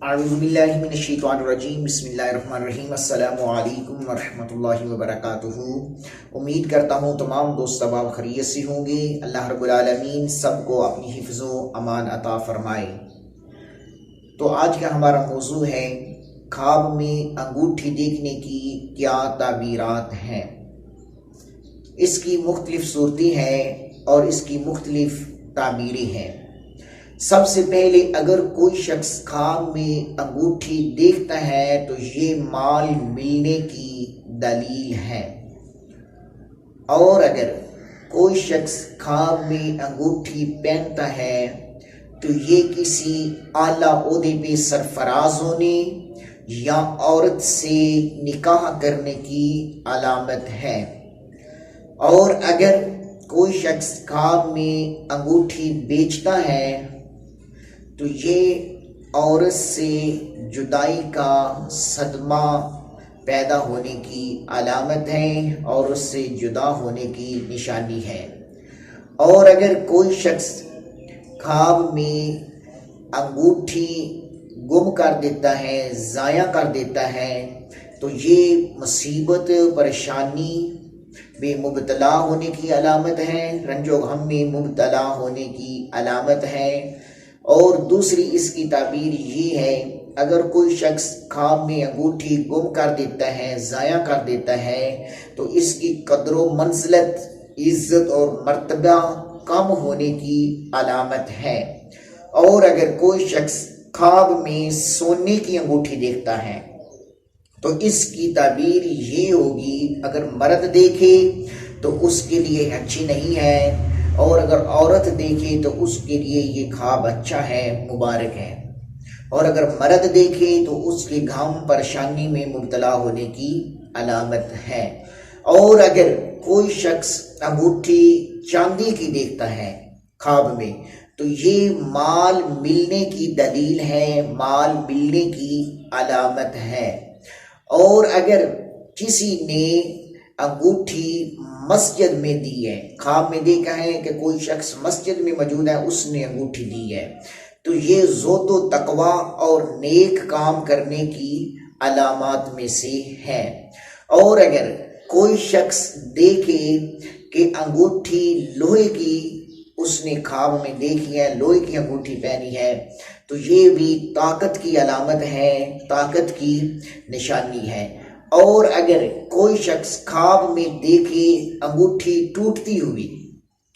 اعوذ باللہ من الشیطان الرجیم بسم اللہ الرحمن الرحیم السلام علیکم ورحمۃ اللہ وبرکاتہ۔ امید کرتا ہوں تمام دوست احباب خیریت سے ہوں گے۔ اللہ رب العالمین سب کو اپنی حفظ و امان عطا فرمائے۔ تو آج کا ہمارا موضوع ہے خواب میں انگوٹھی دیکھنے کی کیا تعبیرات ہیں۔ اس کی مختلف صورتیں ہیں اور اس کی مختلف تعبیریں ہیں۔ سب سے پہلے اگر کوئی شخص خواب میں انگوٹھی دیکھتا ہے تو یہ مال ملنے کی دلیل ہے، اور اگر کوئی شخص خواب میں انگوٹھی پہنتا ہے تو یہ کسی اعلیٰ عہدے پہ سرفراز ہونے یا عورت سے نکاح کرنے کی علامت ہے، اور اگر کوئی شخص خواب میں انگوٹھی بیچتا ہے تو یہ عورت سے جدائی کا صدمہ پیدا ہونے کی علامت ہے اور اس سے جدا ہونے کی نشانی ہے۔ اور اگر کوئی شخص خواب میں انگوٹھی گم کر دیتا ہے، ضائع کر دیتا ہے، تو یہ مصیبت، پریشانی میں مبتلا ہونے کی علامت ہے، رنج و غم میں مبتلا ہونے کی علامت ہے۔ اور دوسری اس کی تعبیر یہ ہے، اگر کوئی شخص خواب میں انگوٹھی گم کر دیتا ہے، ضائع کر دیتا ہے، تو اس کی قدر و منزلت، عزت اور مرتبہ کم ہونے کی علامت ہے۔ اور اگر کوئی شخص خواب میں سونے کی انگوٹھی دیکھتا ہے تو اس کی تعبیر یہ ہوگی، اگر مرد دیکھے تو اس کے لیے اچھی نہیں ہے، اور اگر عورت دیکھے تو اس کے لیے یہ خواب اچھا ہے، مبارک ہے، اور اگر مرد دیکھے تو اس کے غم پریشانی میں مبتلا ہونے کی علامت ہے۔ اور اگر کوئی شخص انگوٹھی چاندی کی دیکھتا ہے خواب میں تو یہ مال ملنے کی دلیل ہے، مال ملنے کی علامت ہے۔ اور اگر کسی نے انگوٹھی مسجد میں دی ہے، خواب میں دیکھا ہے کہ کوئی شخص مسجد میں موجود ہے، اس نے انگوٹھی دی ہے، تو یہ زہد و تقوی اور نیک کام کرنے کی علامات میں سے ہے۔ اور اگر کوئی شخص دیکھے کہ انگوٹھی لوہے کی اس نے خواب میں دیکھی ہے، لوہے کی انگوٹھی پہنی ہے، تو یہ بھی طاقت کی علامت ہے، طاقت کی نشانی ہے۔ اور اگر کوئی شخص خواب میں دیکھے انگوٹھی ٹوٹتی ہوئی،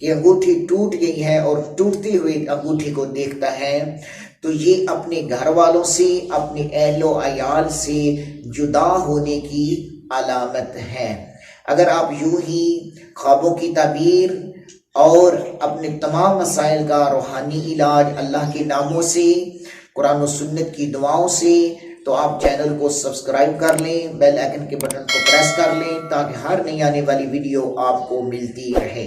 کہ انگوٹھی ٹوٹ گئی ہے اور ٹوٹتی ہوئی انگوٹھی کو دیکھتا ہے، تو یہ اپنے گھر والوں سے، اپنے اہل و عیال سے جدا ہونے کی علامت ہے۔ اگر آپ یوں ہی خوابوں کی تعبیر اور اپنے تمام مسائل کا روحانی علاج اللہ کے ناموں سے، قرآن و سنت کی دعاؤں سے، تو آپ چینل کو سبسکرائب کر لیں، بیل آئیکن کے بٹن کو پریس کر لیں تاکہ ہر نئی آنے والی ویڈیو آپ کو ملتی رہے۔